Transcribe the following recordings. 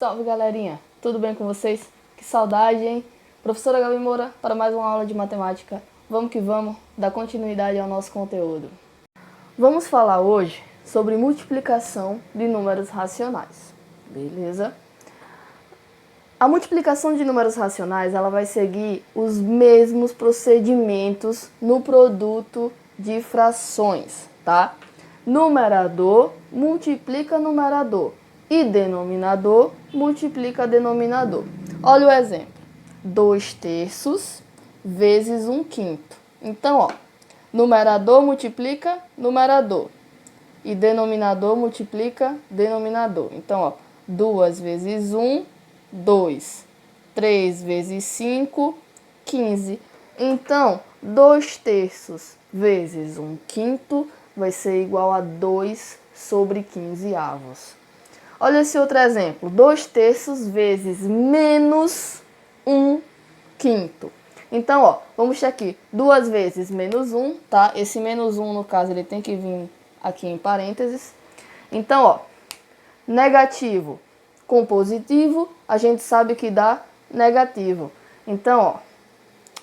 Salve, galerinha! Tudo bem com vocês? Que saudade, hein? Professora Gabi Moura para mais uma aula de matemática. Vamos que vamos, dar continuidade ao nosso conteúdo. Vamos falar hoje sobre multiplicação de números racionais, beleza? A multiplicação de números racionais ela vai seguir os mesmos procedimentos no produto de frações, tá? Numerador multiplica numerador e denominador multiplica denominador. Olha o exemplo. 2/3 vezes 1/5. Então, ó, numerador multiplica numerador e denominador multiplica denominador. Então, ó, 2 vezes 1, 2. 3 vezes 5, 15. Então, 2/3 vezes 1/5 vai ser igual a 2/15. Olha esse outro exemplo. 2/3 vezes menos 1/5. Então, ó, vamos ter aqui 2 vezes menos 1, tá? Esse menos 1, no caso, ele tem que vir aqui em parênteses. Então, ó, negativo com positivo, a gente sabe que dá negativo. Então, ó,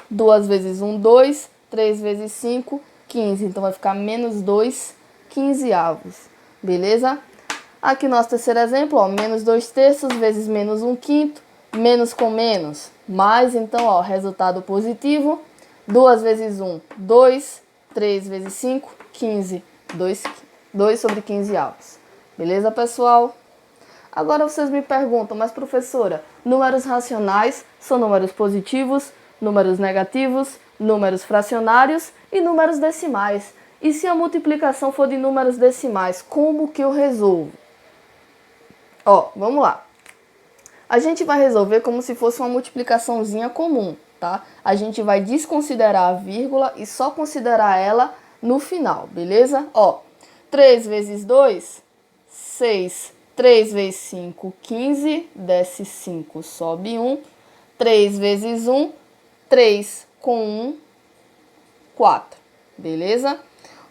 2 vezes 1, 2, 3 vezes 5, 15. Então, vai ficar menos 2/15. Beleza? Aqui nosso terceiro exemplo, ó, menos 2/3 vezes menos 1/5, menos com menos, mais, então, ó, resultado positivo, 2 vezes 1, 2, 3 vezes 5, 15, 2/15. Beleza, pessoal? Agora vocês me perguntam, mas professora, números racionais são números positivos, números negativos, números fracionários e números decimais. E se a multiplicação for de números decimais, como que eu resolvo? Ó, vamos lá. A gente vai resolver como se fosse uma multiplicaçãozinha comum, tá? A gente vai desconsiderar a vírgula e só considerar ela no final, beleza? Ó, 3 vezes 2, 6. 3 vezes 5, 15. Desce 5, sobe 1. 3 vezes 1, 3 com 1, 4. Beleza?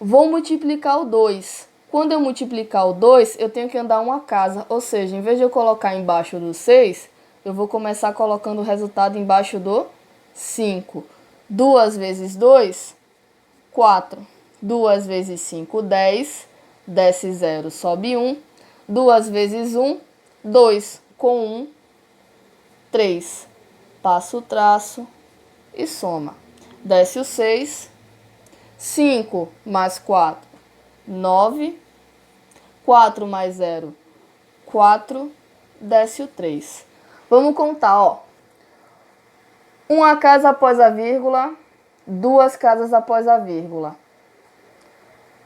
Vou multiplicar o 2. Quando eu multiplicar o 2, eu tenho que andar uma casa. Ou seja, em vez de eu colocar embaixo do 6, eu vou começar colocando o resultado embaixo do 5. 2 vezes 2, 4. 2 vezes 5, 10. Desce 0, sobe 1. 2 vezes 1, 2. Com 1, 3. Passa o traço e soma. Desce o 6. 5 mais 4, 9. 4 mais 0, 4. Desce o 3. Vamos contar, ó. Uma casa após a vírgula, 2 casas após a vírgula,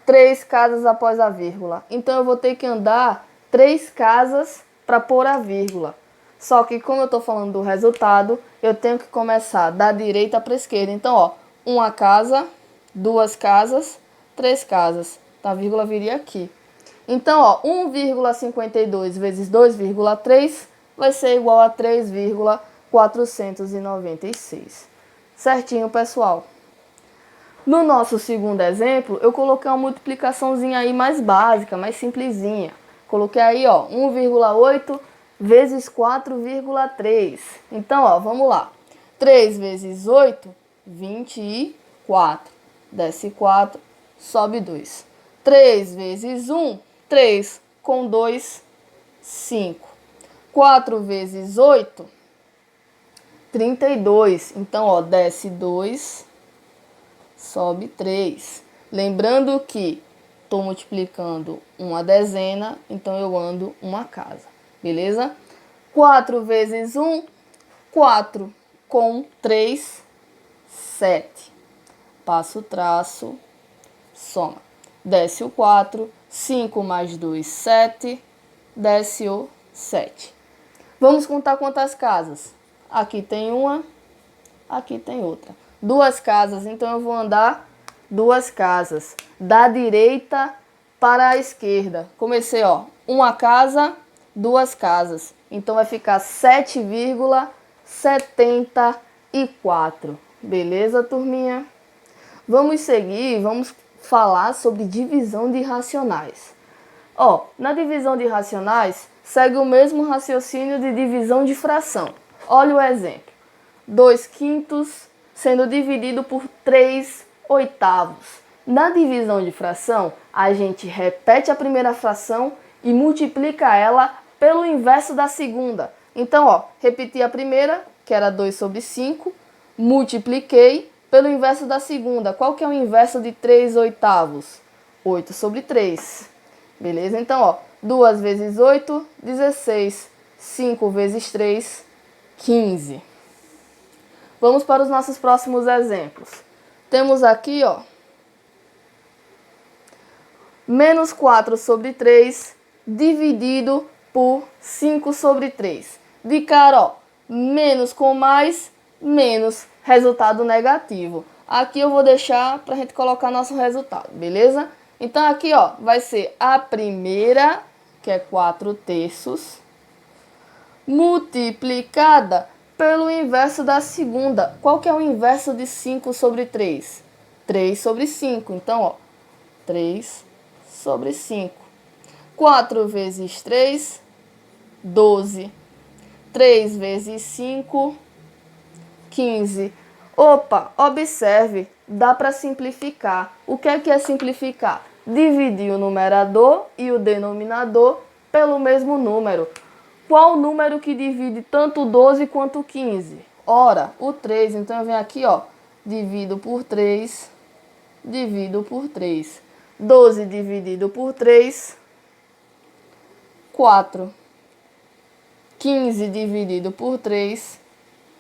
3 casas após a vírgula. Então, eu vou ter que andar 3 casas para pôr a vírgula. Só que, como eu estou falando do resultado, eu tenho que começar da direita para a esquerda. Então, ó, uma casa, 2 casas, 3 casas. Então, a vírgula viria aqui. Então, ó, 1,52 vezes 2,3 vai ser igual a 3,496. Certinho, pessoal? No nosso segundo exemplo, eu coloquei uma multiplicaçãozinha aí mais básica, mais simplesinha. Coloquei aí, ó, 1,8 vezes 4,3. Então, ó, vamos lá. 3 vezes 8, 24. Desce 4, sobe 2. 3 vezes 1, 3. Com 2, 5. 4 vezes 8, 32. Então, ó, desce 2, sobe 3. Lembrando que estou multiplicando uma dezena, então eu ando uma casa. Beleza? 4 vezes 1, 4. Com 3, 7. Passa o traço, soma. Desce o 4, 5 mais 2, 7. Desce o 7. Vamos contar quantas casas? Aqui tem uma, aqui tem outra. 2 casas, então eu vou andar 2 casas. Da direita para a esquerda. Comecei, ó, uma casa, 2 casas. Então vai ficar 7,74. Beleza, turminha? Vamos seguir, vamos falar sobre divisão de racionais. Ó, na divisão de racionais, segue o mesmo raciocínio de divisão de fração. Olha o exemplo. 2/5 sendo dividido por 3/8. Na divisão de fração, a gente repete a primeira fração e multiplica ela pelo inverso da segunda. Então, ó, repeti a primeira, que era 2/5, multipliquei pelo inverso da segunda. Qual que é o inverso de 3/8? 8/3. Beleza? Então, ó, 2 vezes 8, 16. 5 vezes 3, 15. Vamos para os nossos próximos exemplos. Temos aqui, ó, menos 4/3 dividido por 5/3. De cara, ó, menos com mais, menos, resultado negativo. Aqui eu vou deixar para a gente colocar nosso resultado, beleza? Então aqui, ó, vai ser a primeira, que é 4/3, multiplicada pelo inverso da segunda. Qual que é o inverso de 5/3? 3/5. Então, ó, 3/5. 4 vezes 3, 12. 3 vezes 5, 15. Opa, observe, dá para simplificar. O que é simplificar? Dividir o numerador e o denominador pelo mesmo número. Qual o número que divide tanto 12 quanto 15? Ora, o 3. Então eu venho aqui, ó, divido por 3, divido por 3. 12 dividido por 3, 4. 15 dividido por 3,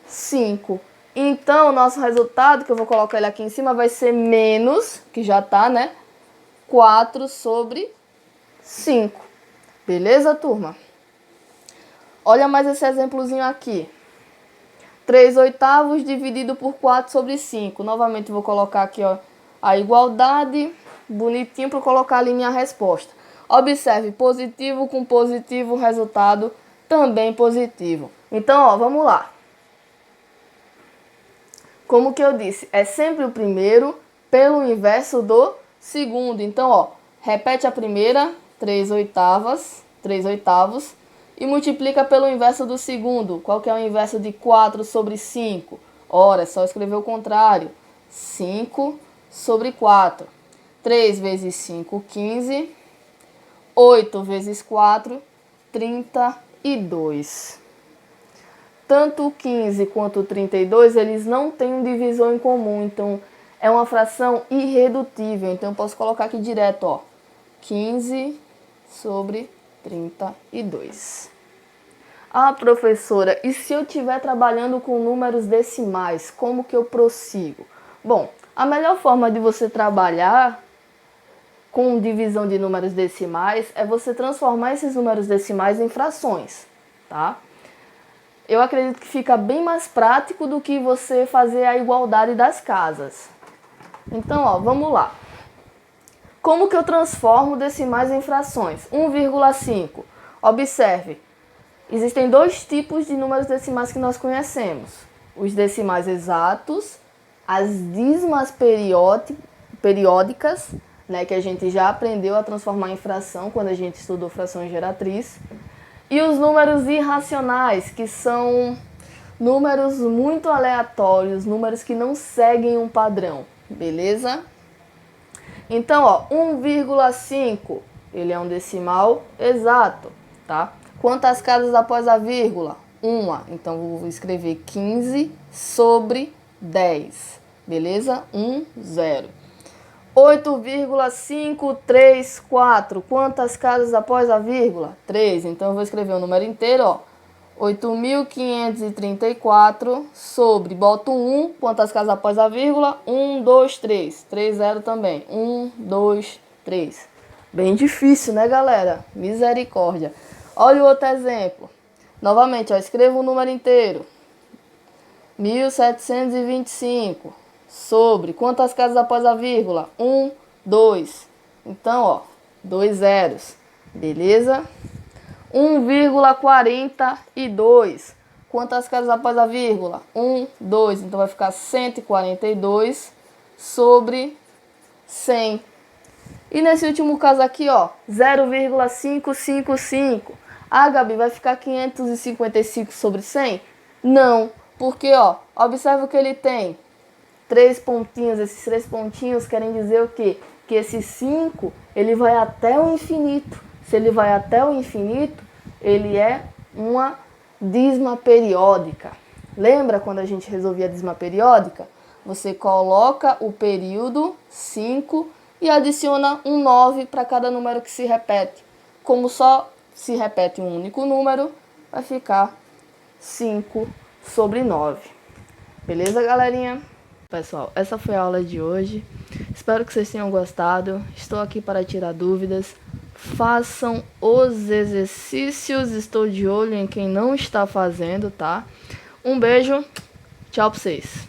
5. Então, o nosso resultado, que eu vou colocar ele aqui em cima, vai ser menos, que já tá, né? 4/5. Beleza, turma? Olha mais esse exemplozinho aqui. 3/8 dividido por 4/5. Novamente, vou colocar aqui, ó, a igualdade, bonitinho, para colocar ali minha resposta. Observe, positivo com positivo, resultado também positivo. Então, ó, vamos lá. Como que eu disse, é sempre o primeiro pelo inverso do segundo. Então, ó, repete a primeira, 3/8, e multiplica pelo inverso do segundo. Qual que é o inverso de 4/5? Ora, é só escrever o contrário. 5/4. 3 vezes 5, 15. 8 vezes 4, 32. Tanto o 15 quanto o 32, eles não têm um divisor em comum. Então, é uma fração irredutível. Então, eu posso colocar aqui direto, ó. 15/32. Ah, professora, e se eu estiver trabalhando com números decimais, como que eu prossigo? Bom, a melhor forma de você trabalhar com divisão de números decimais é você transformar esses números decimais em frações, tá? Eu acredito que fica bem mais prático do que você fazer a igualdade das casas. Então, ó, vamos lá. Como que eu transformo decimais em frações? 1,5. Observe, existem dois tipos de números decimais que nós conhecemos. Os decimais exatos, as dízimas periódicas, né, que a gente já aprendeu a transformar em fração quando a gente estudou fração geratriz. E os números irracionais, que são números muito aleatórios, números que não seguem um padrão, beleza? Então, ó, 1,5, ele é um decimal exato, tá? Quantas casas após a vírgula? Uma. Então, vou escrever 15/10, beleza? 1, 0. 8,534. Quantas casas após a vírgula? 3. Então, eu vou escrever o número inteiro, ó. 8.534 sobre, boto 1. Quantas casas após a vírgula? 1, 2, 3. 3, 0 também. 1, 2, 3. Bem difícil, né, galera? Misericórdia. Olha o outro exemplo. Novamente, ó, escreva o número inteiro. 1.725. Sobre, quantas casas após a vírgula? 1, 2. Então, ó, 2 zeros. Beleza? 1,42. Quantas casas após a vírgula? 1, 2. Então, vai ficar 142 sobre 100. E nesse último caso aqui, ó, 0,555. Ah, Gabi, vai ficar 555 sobre 100? Não, porque, ó, observa o que ele tem. 3 pontinhos, esses 3 pontinhos querem dizer o quê? Que esse 5, ele vai até o infinito. Se ele vai até o infinito, ele é uma dízima periódica. Lembra quando a gente resolvia a dízima periódica? Você coloca o período 5 e adiciona um 9 para cada número que se repete. Como só se repete um único número, vai ficar 5 sobre 9. Beleza, galerinha? Pessoal, essa foi a aula de hoje. Espero que vocês tenham gostado. Estou aqui para tirar dúvidas. Façam os exercícios. Estou de olho em quem não está fazendo, tá? Um beijo. Tchau pra vocês.